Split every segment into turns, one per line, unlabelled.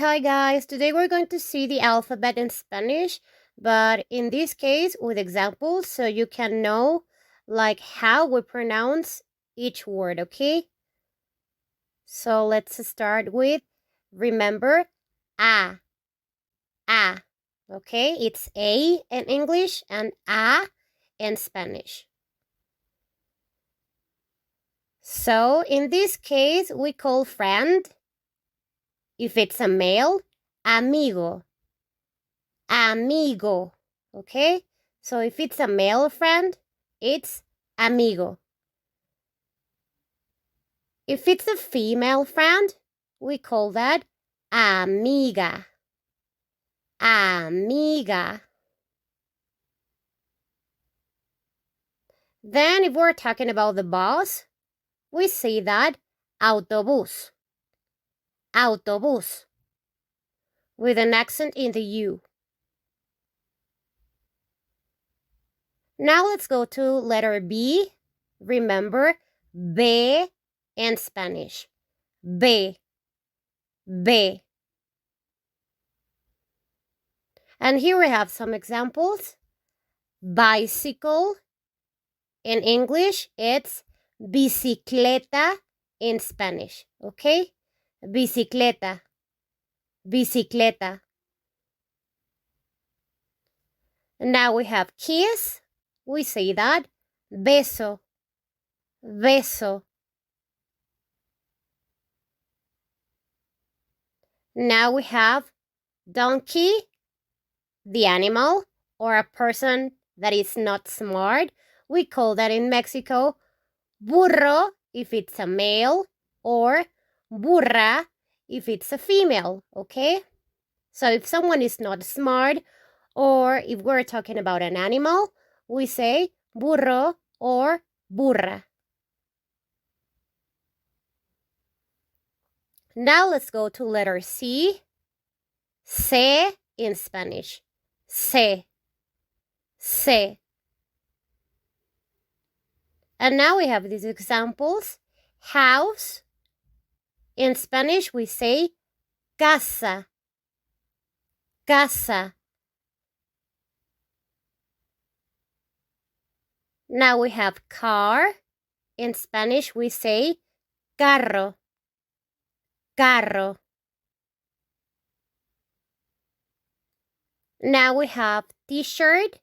Hi guys. Today we're going to see the alphabet in Spanish, but in this case with examples so you can know like how we pronounce each word, okay? So let's start with remember a, a. Okay? It's a in English and a in Spanish. So in this case we call friend, if it's a male, amigo. Amigo. Okay? So if it's a male friend, it's amigo. If it's a female friend, we call that amiga. Amiga. Then if we're talking about the bus, we say that autobús. Autobús. With an accent in the U. Now let's go to letter B. Remember, B in Spanish. B. B. And here we have some examples. Bicycle. In English, it's bicicleta in Spanish, okay? Bicicleta. Bicicleta. Now we have kiss. We say that beso. Beso. Now we have donkey, the animal, or a person that is not smart. We call that in Mexico burro if it's a male, or burra if it's a female, okay? So if someone is not smart, or if we're talking about an animal, we say burro or burra. Now let's go to letter C. Se in Spanish. Se. Se. And now we have these examples. House. In Spanish, we say casa. Casa. Now we have car. In Spanish, we say carro. Carro. Now we have t-shirt.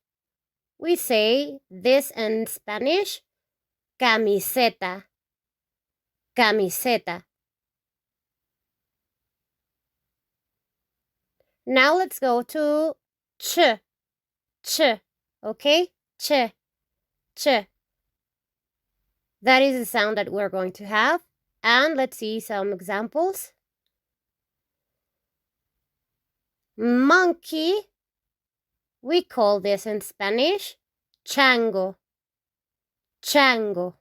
We say this in Spanish, camiseta. Camiseta. Now let's go to ch. Ch. Okay? Ch. Ch. That is the sound that we're going to have. And let's see some examples. Monkey. We call this in Spanish chango. Chango.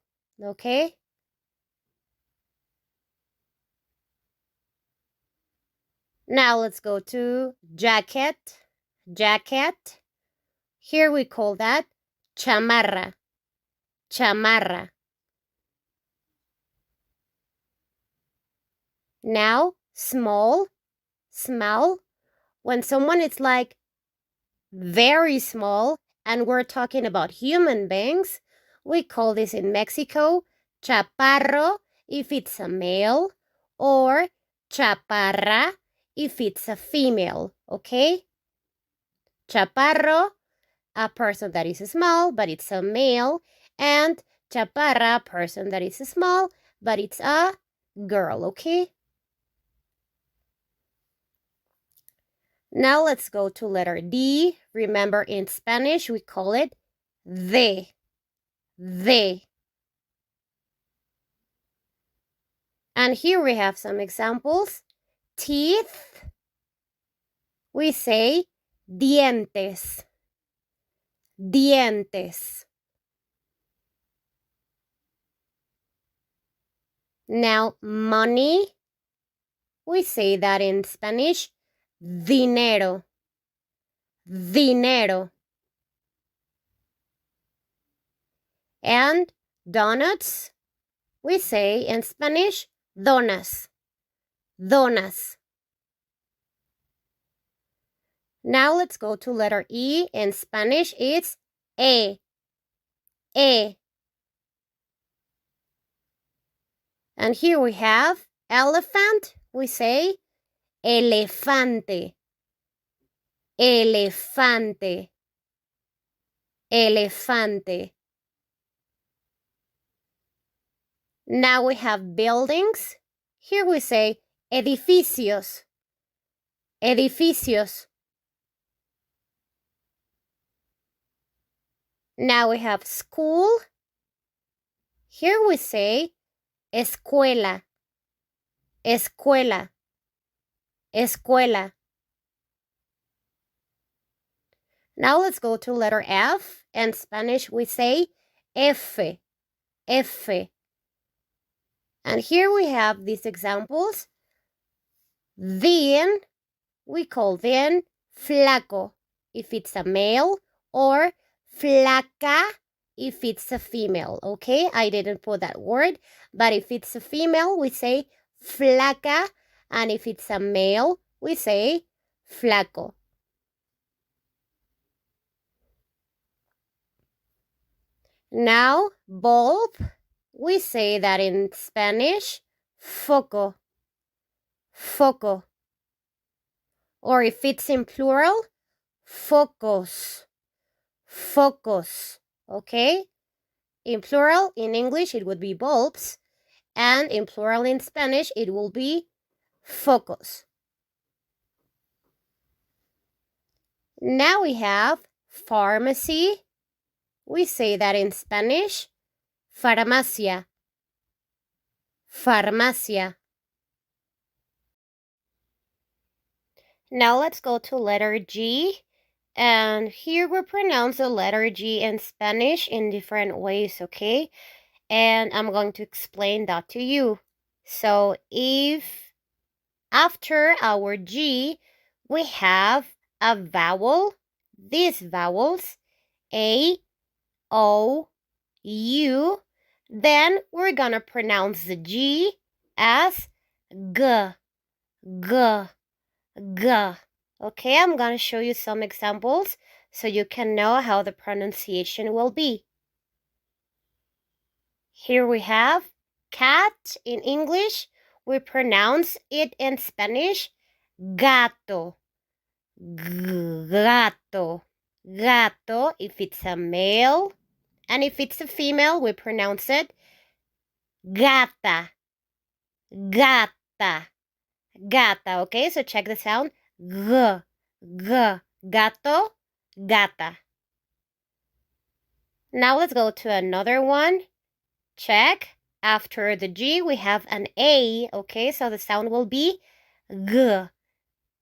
Okay? Now let's go to jacket. Jacket. Here we call that chamarra. Chamarra. Now, small. Small. When someone is like very small and we're talking about human beings, we call this in Mexico chaparro if it's a male, or chaparra if it's a female, okay? Chaparro, a person that is small, but it's a male, and chaparra, a person that is small, but it's a girl, okay? Now let's go to letter D. Remember, in Spanish, we call it de. De. And here we have some examples. Teeth. We say dientes. Dientes. Now, money. We say that in Spanish, dinero. Dinero. And donuts. We say in Spanish, donas. Donas. Now let's go to letter E. In Spanish, it's E. E. And here we have elephant. We say elefante. Elefante. Elefante. Now we have buildings. Here we say edificios. Edificios. Now we have school. Here we say escuela. Escuela. Escuela. Now let's go to letter F. In Spanish, we say F. F. And here we have these examples. Then, we call then flaco if it's a male, or flaca if it's a female, okay? I didn't put that word, but if it's a female, we say flaca, and if it's a male, we say flaco. Now, bulb, we say that in Spanish, foco. Foco. Or if it's in plural, focos. Focos. Okay? In plural, in English, it would be bulbs. And in plural in Spanish, it will be focos. Now we have pharmacy. We say that in Spanish, farmacia. Farmacia. Now let's go to letter G. And here we pronounce the letter G in Spanish in different ways, okay? And I'm going to explain that to you. So if after our G, we have a vowel, these vowels, A, O, U, then we're gonna pronounce the G as G, G, G. Okay, I'm gonna show you some examples so you can know how the pronunciation will be. Here we have cat in English. We pronounce it in Spanish, gato. Gato. Gato if it's a male. And if it's a female, we pronounce it gata. Gata. Gata. Okay, so check the sound. G. G. Gato. Gata. Now let's go to another one. Check. After the G, we have an A. Okay, so the sound will be G.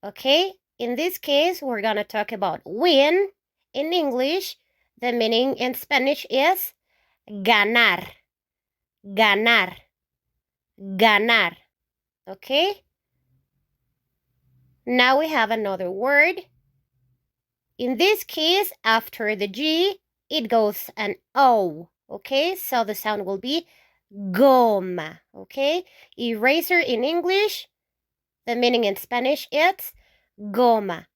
Okay, in this case, we're going to talk about win. In English, the meaning in Spanish is ganar. Ganar. Ganar. Okay? Now we have another word. In this case, after the G, it goes an O. Okay? So the sound will be goma. Okay? Eraser in English, the meaning in Spanish is goma.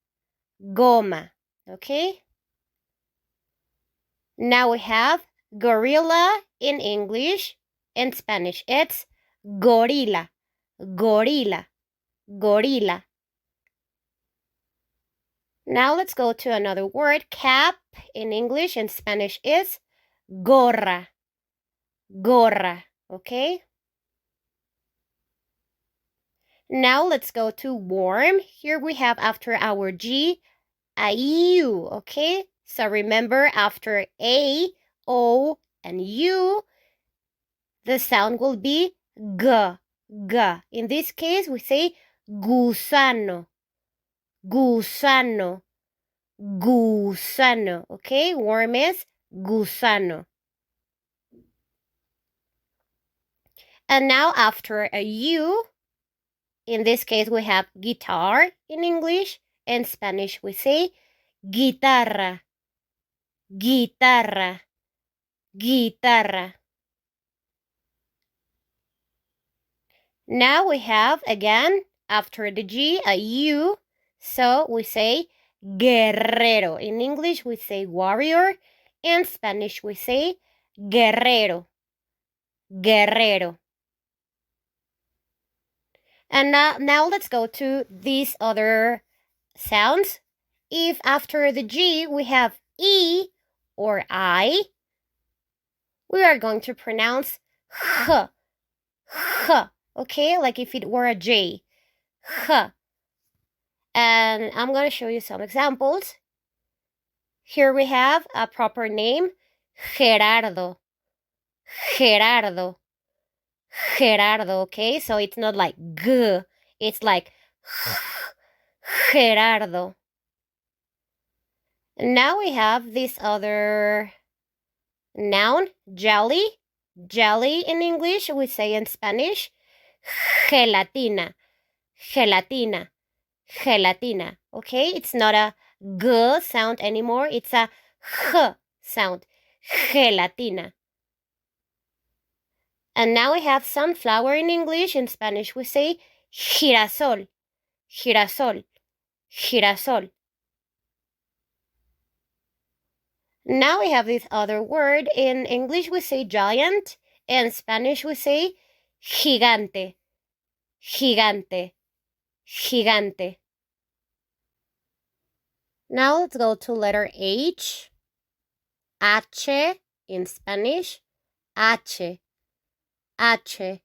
Goma. Okay? Now we have gorilla in English. In Spanish, it's gorila. Gorila. Gorila. Now let's go to another word. Cap in English. In Spanish is gorra. Gorra. Okay? Now let's go to warm. Here we have after our G, a U. Okay? So remember, after A, O, and U, the sound will be G. G. In this case, we say gusano. Gusano. Gusano. Okay? Warm is gusano. And now after a U, in this case, we have guitar in English. In Spanish, we say guitarra. Guitarra. Guitarra. Now we have, again, after the G, a U. So we say guerrero. In English, we say warrior. In Spanish, we say guerrero. Guerrero. And now let's go to these other sounds. If after the G we have E or I, we are going to pronounce H. H. Okay, like if it were a J. H. And I'm going to show you some examples. Here we have a proper name, Gerardo. Gerardo. Gerardo, okay? So it's not like G, it's like Gerardo. Now we have this other noun, jelly. Jelly in English, we say in Spanish, gelatina. Gelatina. Gelatina. Okay? It's not a G sound anymore, it's a H sound. Gelatina. And now we have sunflower in English. In Spanish, we say girasol. Girasol. Girasol. Now we have this other word. In English, we say giant. In Spanish, we say gigante. Gigante. Gigante. Now let's go to letter H. H in Spanish. H. H.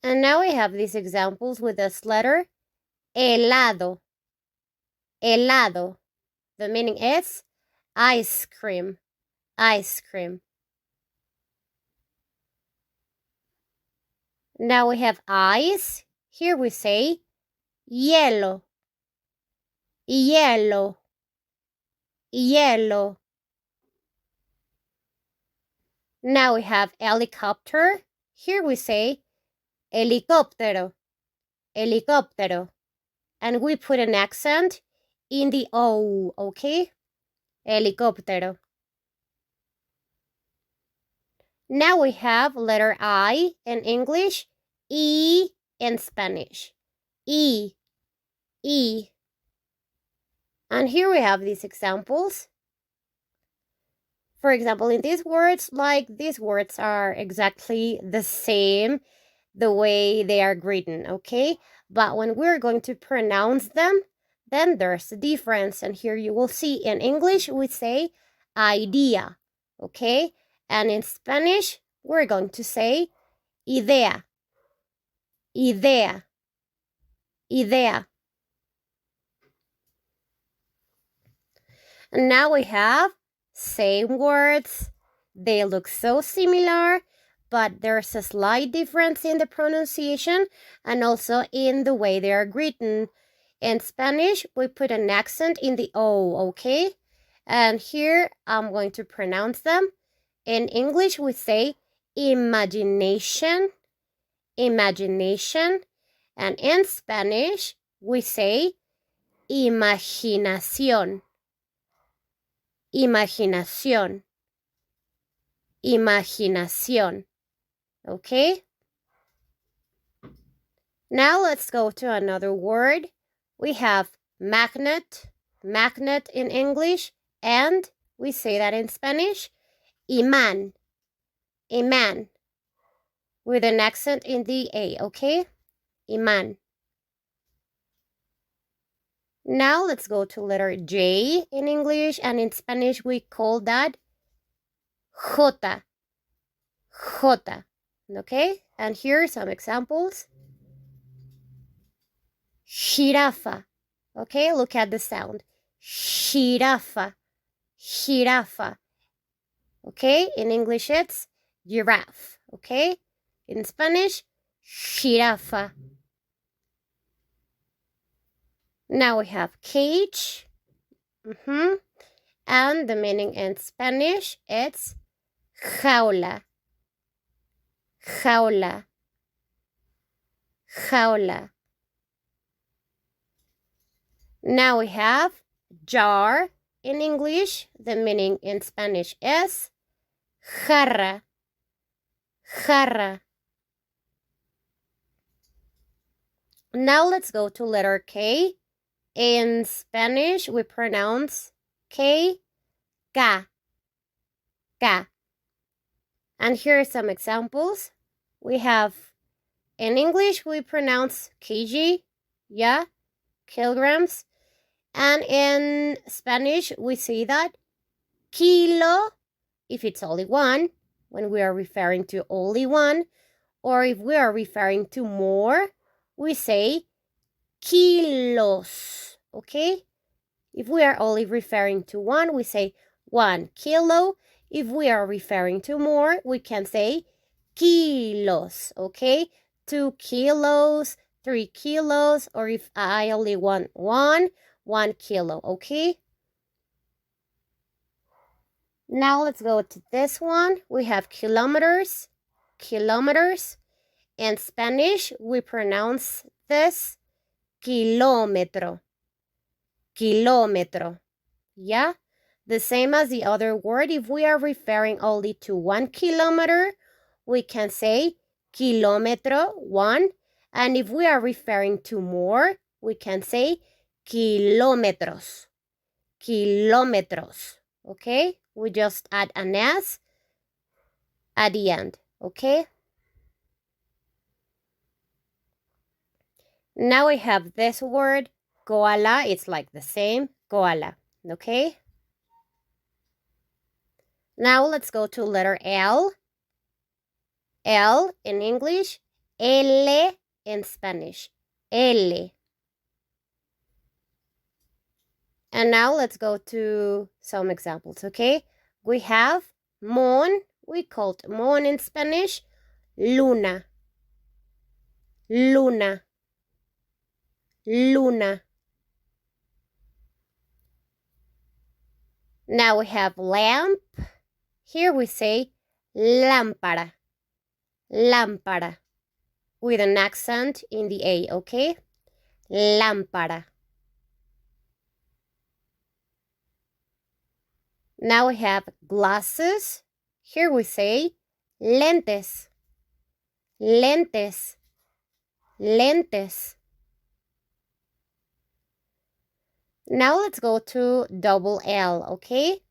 And now we have these examples with this letter. Helado. Helado. The meaning is ice cream. Ice cream. Now we have ice. Here we say hielo. Hielo. Hielo. Now we have helicopter. Here we say helicóptero. Helicóptero. And we put an accent in the O, okay? Helicóptero. Now we have letter I in English, E in Spanish. E. E. And here we have these examples. For example, in these words, like these words are exactly the same the way they are written, okay? But when we're going to pronounce them, then there's a difference. And here you will see in English, we say idea, okay? And in Spanish, we're going to say idea. Idea. Idea. And now we have same words. They look so similar, but there's a slight difference in the pronunciation and also in the way they are written. In Spanish, we put an accent in the O, okay? And here I'm going to pronounce them. In English, we say imagination, imagination. And in Spanish, we say imaginación. Imaginación. Imaginación. Okay? Now let's go to another word. We have magnet, magnet in English, and we say that in Spanish, imán, imán, with an accent in the A, okay? Imán. Now let's go to letter J in English, and in Spanish we call that Jota. Jota. Okay? And here are some examples. Jirafa. Okay, look at the sound. Jirafa. Jirafa. Okay, in English it's giraffe. Okay? In Spanish, jirafa. Now we have cage. And the meaning in Spanish, it's jaula. Jaula. Jaula. Now we have jar in English. The meaning in Spanish is jarra. Jarra. Now let's go to letter K. In Spanish, we pronounce K, ka, ka. And here are some examples. We have, in English, we pronounce kg, yeah, kilograms. And in Spanish, we say that kilo, if it's only one, when we are referring to only one, or if we are referring to more, we say kilos, okay? If we are only referring to one, we say 1 kilo. If we are referring to more, we can say kilos, okay? 2 kilos, 3 kilos, or if I only want 1 kilo, okay? Now let's go to this one. We have kilometers, kilometers. In Spanish, we pronounce this kilómetro, kilómetro. Yeah, the same as the other word. If we are referring only to 1 kilometer, we can say kilómetro 1. And if we are referring to more, we can say kilómetros, kilómetros. Okay, we just add an S at the end. Okay, now we have this word koala. It's like the same, koala. Okay, now let's go to letter L. L in English, L in Spanish, L. And now let's go to some examples, okay? We have moon. We called moon in Spanish, luna, luna, luna. Now we have lamp. Here we say lámpara, lámpara, with an accent in the A, okay? Lámpara. Now we have glasses. Here we say lentes, lentes, lentes. Now let's go to double L, okay?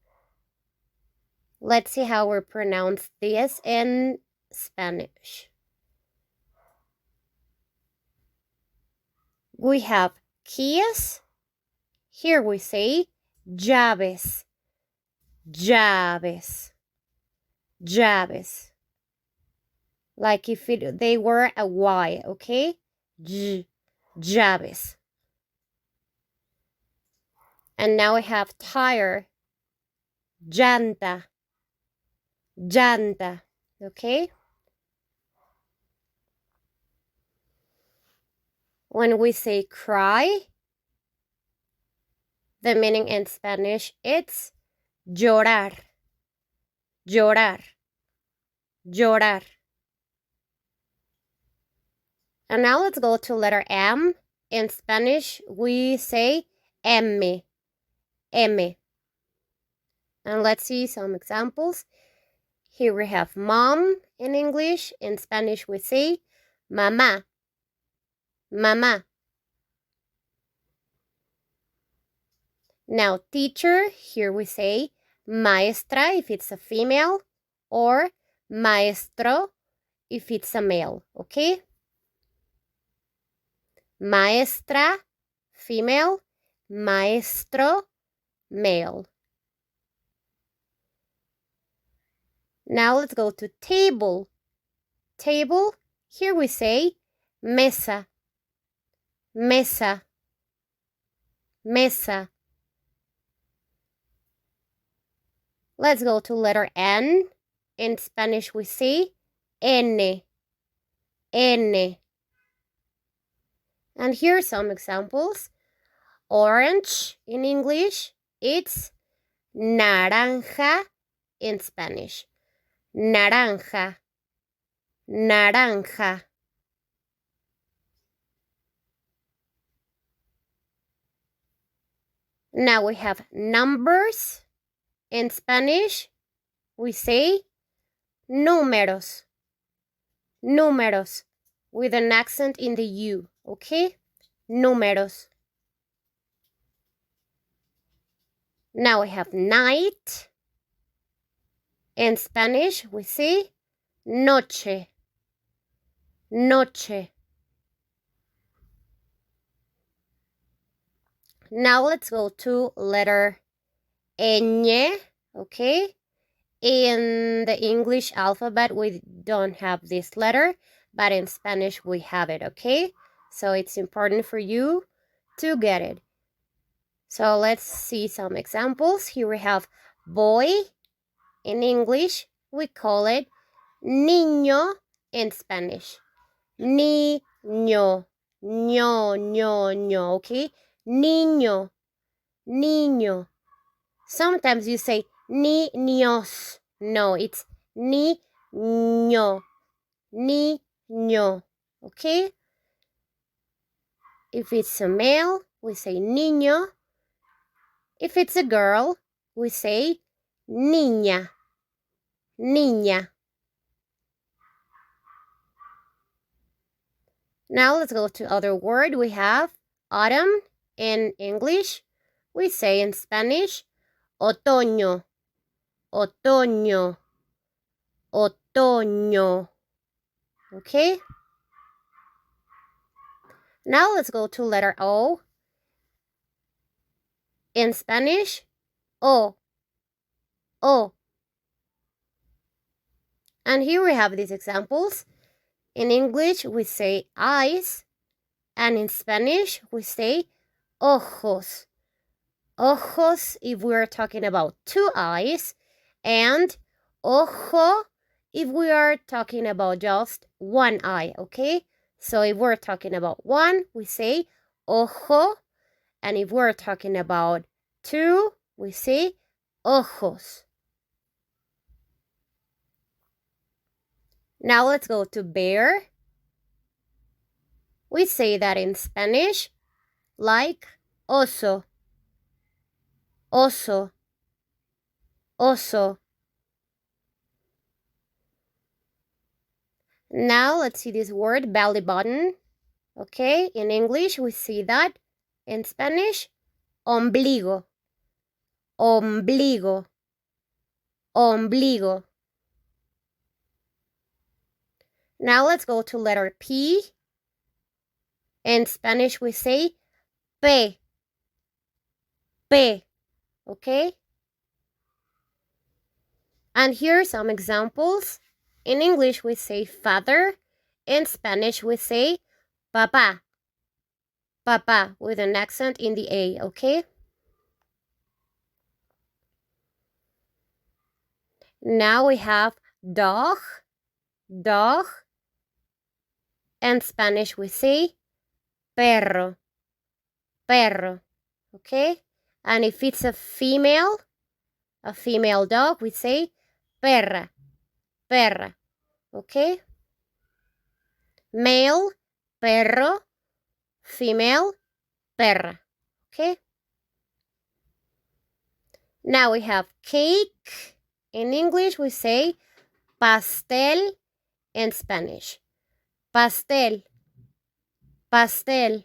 Let's see how we pronounce this in Spanish. We have keys. Here we say llaves, llaves, llaves. Like if they were a Y, okay? Llaves. And now we have tire, llanta, llanta, okay? When we say cry, the meaning in Spanish, it's llorar, llorar, llorar. And now let's go to letter M. In Spanish, we say M, M. And let's see some examples. Here we have mom in English. In Spanish, we say mamá, mamá. Now, teacher, here we say maestra if it's a female, or maestro if it's a male, okay? Maestra, female, maestro, male. Now let's go to table. Table, here we say mesa, mesa, mesa. Let's go to letter N. In Spanish, we say N, N. And here are some examples. Orange in English, it's naranja in Spanish. Naranja, naranja. Now we have numbers. In Spanish, we say números, números, with an accent in the U, okay? Números. Now we have night. In Spanish, we say noche. Noche. Now let's go to letter ñ, okay? In the English alphabet, we don't have this letter, but in Spanish, we have it, okay? So it's important for you to get it. So let's see some examples. Here we have boy. In English, we call it niño in Spanish. Niño, ño, okay? Niño, niño. Sometimes you say niños. No, it's niño, niño, okay? If it's a male, we say niño. If it's a girl, we say niña, niña. Now let's go to other word. We have autumn in English. We say in Spanish, otoño, otoño, otoño. Okay? Now let's go to letter O. In Spanish, o, o. And here we have these examples. In English, we say eyes, and in Spanish, we say ojos. Ojos if we're talking about two eyes, and ojo if we are talking about just one eye, okay? So if we're talking about one, we say ojo, and if we're talking about two, we say ojos. Now let's go to bear. We say that in Spanish like oso, oso, oso. Now let's see this word, belly button. Okay, in English we see that. In Spanish, ombligo, ombligo, ombligo. Now let's go to letter P. In Spanish we say pe, pe, okay? And here are some examples. In English we say father. In Spanish we say papá, papá, with an accent in the A, okay? Now we have dog, dog. In Spanish we say perro, perro, okay? And if it's a female dog, we say perra, perra, okay? Male, perro, female, perra, okay? Now we have cake. In English, we say pastel. In Spanish, pastel, pastel.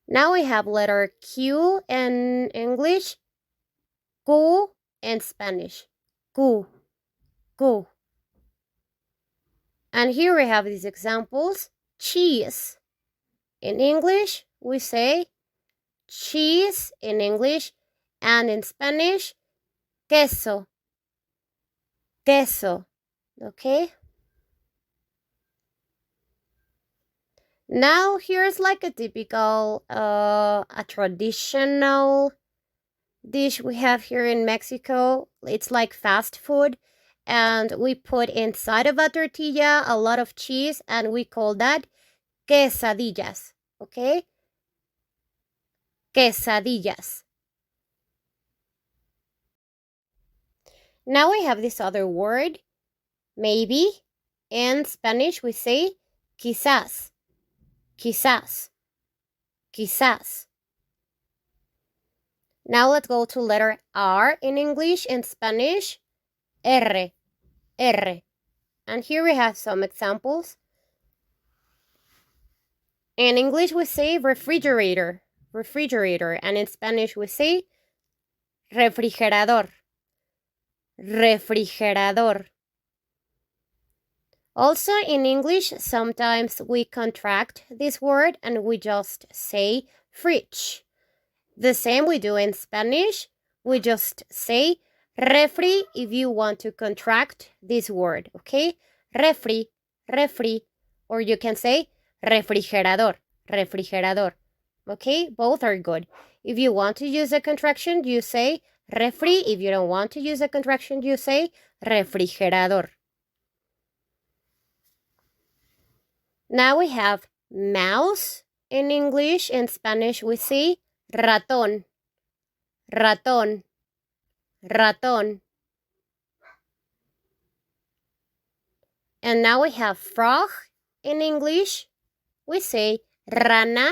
Now we have letter Q in English, Q in Spanish, Q, Q. And here we have these examples. Cheese. In English, we say cheese in English, and in Spanish, queso, queso, okay? Now here's like a typical, a traditional dish we have here in Mexico. It's like fast food, and we put inside of a tortilla a lot of cheese, and we call that quesadillas, okay? Quesadillas. Now we have this other word, maybe. In Spanish, we say quizás, quizás, quizás. Now let's go to letter R in English. In Spanish, R, R. And here we have some examples. In English, we say refrigerator, refrigerator. And in Spanish, we say refrigerador. Refrigerador. Also, in English, sometimes we contract this word and we just say fridge. The same we do in Spanish. We just say refri if you want to contract this word, okay? Refri, refri. Or you can say refrigerador, refrigerador. Okay? Both are good. If you want to use a contraction, you say refri. If you don't want to use a contraction, you say refrigerador. Now we have mouse in English. In Spanish, we say ratón, ratón, ratón. And now we have frog in English. We say rana.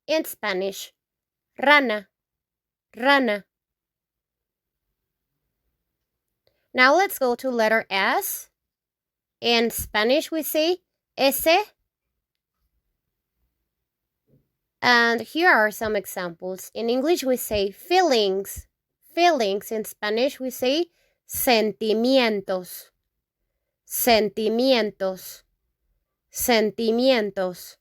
In Spanish, rana, rana. Now let's go to letter S. In Spanish, we say ese. And here are some examples. In English, we say feelings. Feelings. In Spanish, we say sentimientos. Sentimientos. Sentimientos.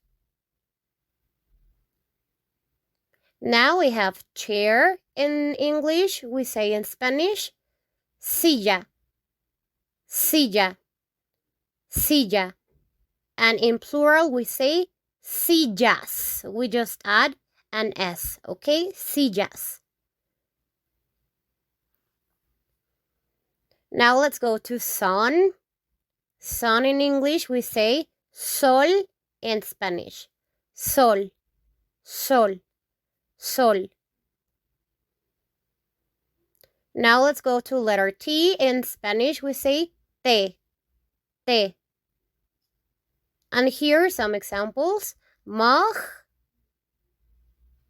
Now we have chair in English. We say in Spanish, silla. Silla. Silla. And in plural, we say sillas. We just add an S, okay? Sillas. Now let's go to sun. Sun in English, we say sol. In Spanish, sol, sol, sol. Now let's go to letter T. In Spanish, we say té, té. And here are some examples. Mug.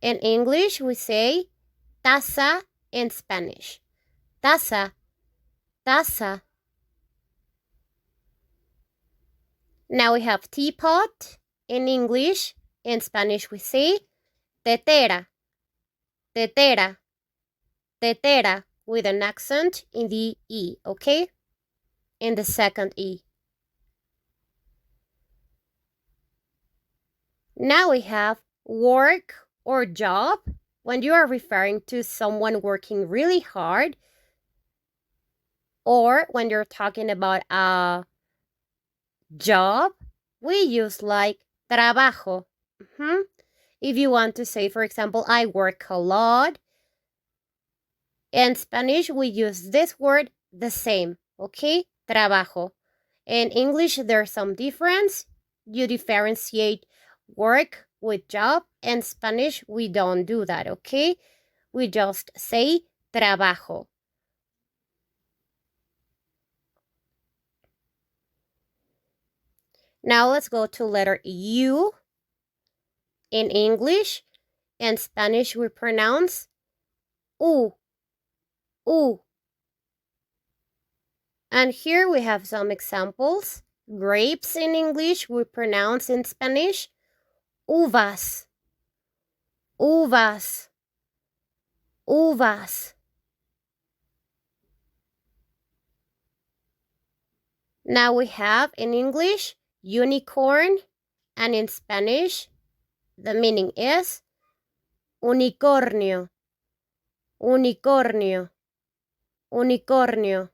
In English, we say taza. In Spanish, taza, taza. Now we have teapot in English. In Spanish, we say tetera, tetera, tetera, with an accent in the E, okay? In the second E. Now we have work or job. When you are referring to someone working really hard, or when you're talking about a job, we use like trabajo. If you want to say, for example, I work a lot, in Spanish, we use this word the same, okay? Trabajo. In English, there's some difference. You differentiate work with job. In Spanish, we don't do that, okay? We just say trabajo. Now let's go to letter U. In English, in Spanish, we pronounce U, U. And here we have some examples. Grapes in English, we pronounce in Spanish uvas, uvas, uvas. Now we have in English unicorn, and in Spanish the meaning is unicornio, unicornio, unicornio.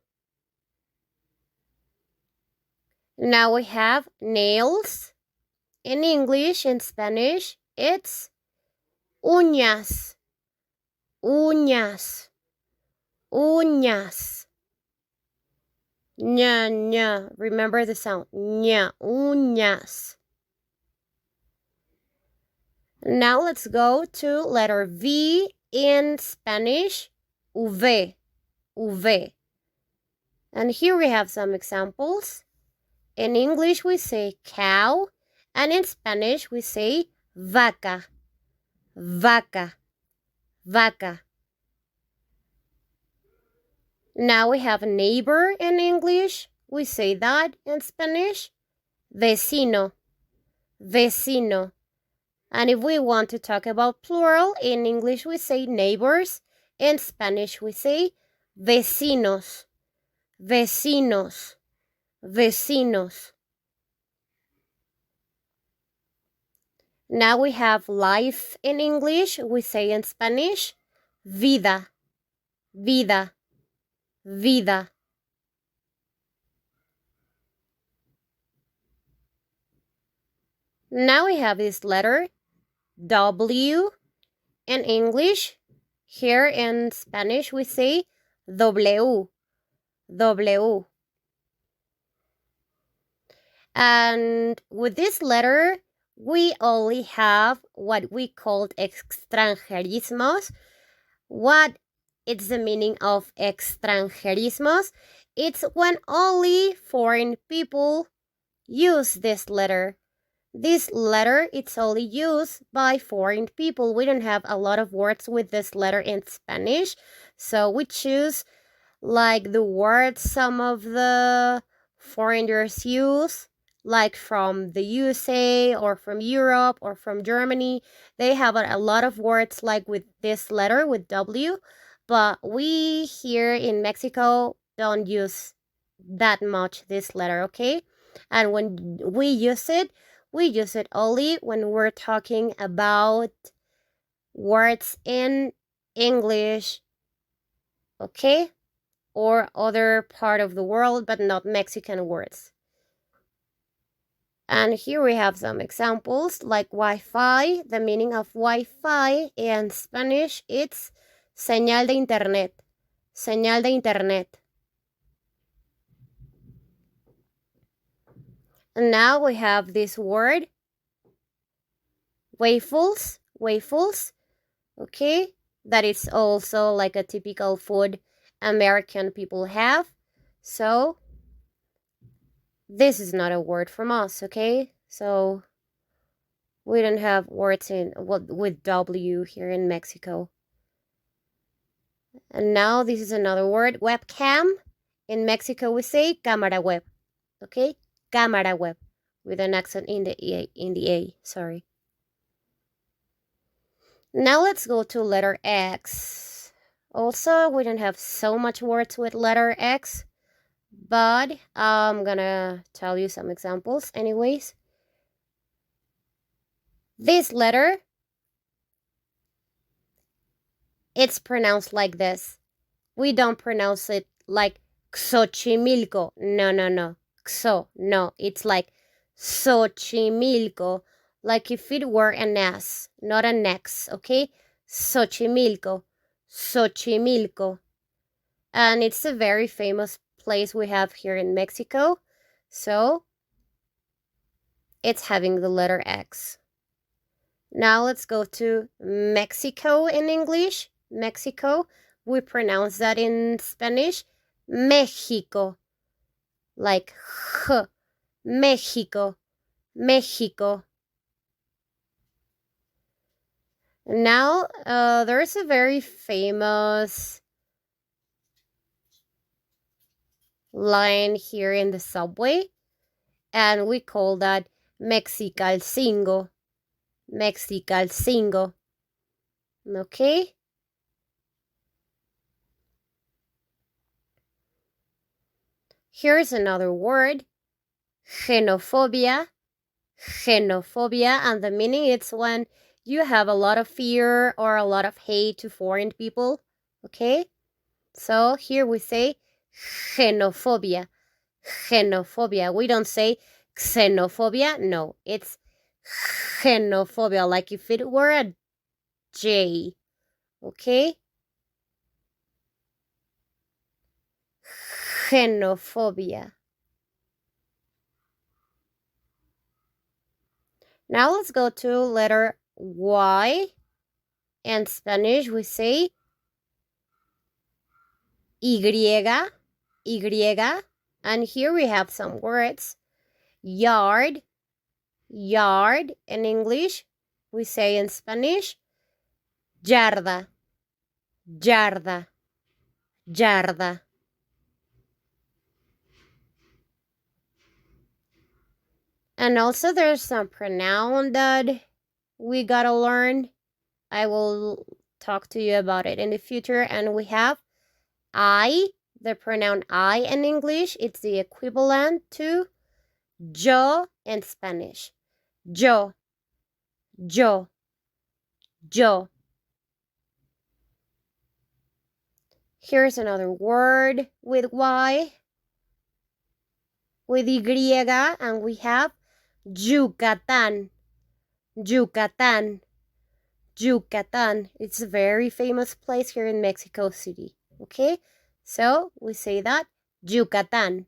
Now we have nails. In English, in Spanish, it's uñas, uñas, uñas. Ña, ña. Remember the sound. Ña, uñas. Now let's go to letter V. In Spanish, uve, uve. And here we have some examples. In English, we say cow, and in Spanish, we say vaca, vaca, vaca. Now we have neighbor in English. We say that in Spanish, vecino, vecino. And if we want to talk about plural, in English we say neighbors. In Spanish we say vecinos, vecinos, vecinos. Now we have life in English. We say in Spanish, vida, vida, vida. Now we have this letter, W. In English, here in Spanish, we say W, W. And with this letter, we only have what we called extranjerismos. What is the meaning of extranjerismos? It's when only foreign people use this letter. This letter, it's only used by foreign people. We don't have a lot of words with this letter in Spanish. So we choose like the words some of the foreigners use, like from the USA or from Europe or from Germany. They have a lot of words like with this letter, with W. But we here in Mexico don't use that much this letter, okay? And when we use it only when we're talking about words in English, okay? Or other part of the world, but not Mexican words. And here we have some examples like Wi-Fi. The meaning of Wi-Fi in Spanish, it's señal de internet. Señal de internet. And now we have this word, waffles, waffles, okay? That is also like a typical food American people have. So this is not a word from us, okay? So we don't have words in with W here in Mexico. And now this is another word, webcam. In Mexico we say cámara web, okay? Cámara web with an accent in the A, sorry. Now let's go to letter X. Also, we don't have so much words with letter X, but I'm gonna tell you some examples anyways. This letter, it's pronounced like this. We don't pronounce it like Xochimilco. No, no, no. Xo, no. It's like Xochimilco, like if it were an S, not an X, okay? Xochimilco, Xochimilco. And it's a very famous place we have here in Mexico. So it's having the letter X. Now let's go to Mexico in English. Mexico, we pronounce that in Spanish, Mexico. Like H, Mexico, Mexico. Now, there's a very famous line here in the subway, and we call that Mexicalcingo. Mexicalcingo. Okay? Here's another word, xenophobia. Xenophobia, and the meaning is when you have a lot of fear or a lot of hate to foreign people, okay? So here we say xenophobia. Xenophobia. We don't say xenophobia. No, it's xenophobia, like if it were a J, okay? Xenophobia. Now let's go to letter Y. In Spanish, we say Y, Y. And here we have some words. Yard, yard. In English, we say in Spanish, yarda, yarda, yarda. And also there's some pronoun that we gotta learn. I will talk to you about it in the future. And we have I, the pronoun I in English, it's the equivalent to yo in Spanish. Yo, yo, yo. Here's another word with Y, with Y, and we have Yucatan. Yucatan. Yucatan. It's a very famous place here in Mexico City. Okay? So we say that Yucatan.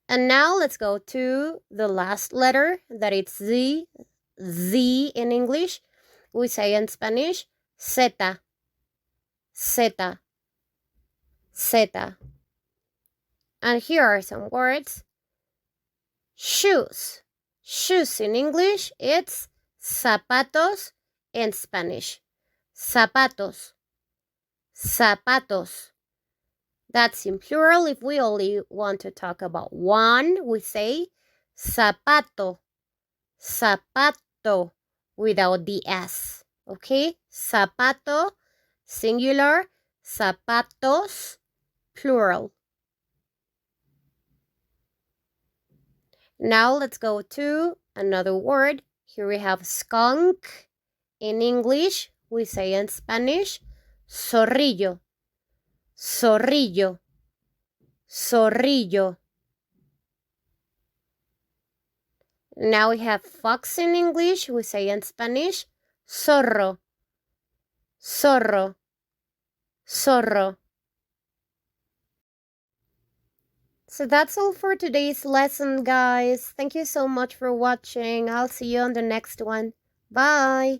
And now let's go to the last letter, that it's Z. Z in English. We say in Spanish, Zeta. Zeta. Zeta. And here are some words. Shoes. Shoes in English, it's zapatos in Spanish. Zapatos. Zapatos. That's in plural. If we only want to talk about one, we say zapato. Zapato without the S. Okay? Zapato, singular. Zapatos, plural. Now let's go to another word. Here we have skunk. In English, we say in Spanish, zorrillo. Zorrillo. Zorrillo. Now we have fox in English. We say in Spanish, zorro. Zorro. Zorro. So that's all for today's lesson, guys. Thank you so much for watching. I'll see you on the next one. Bye.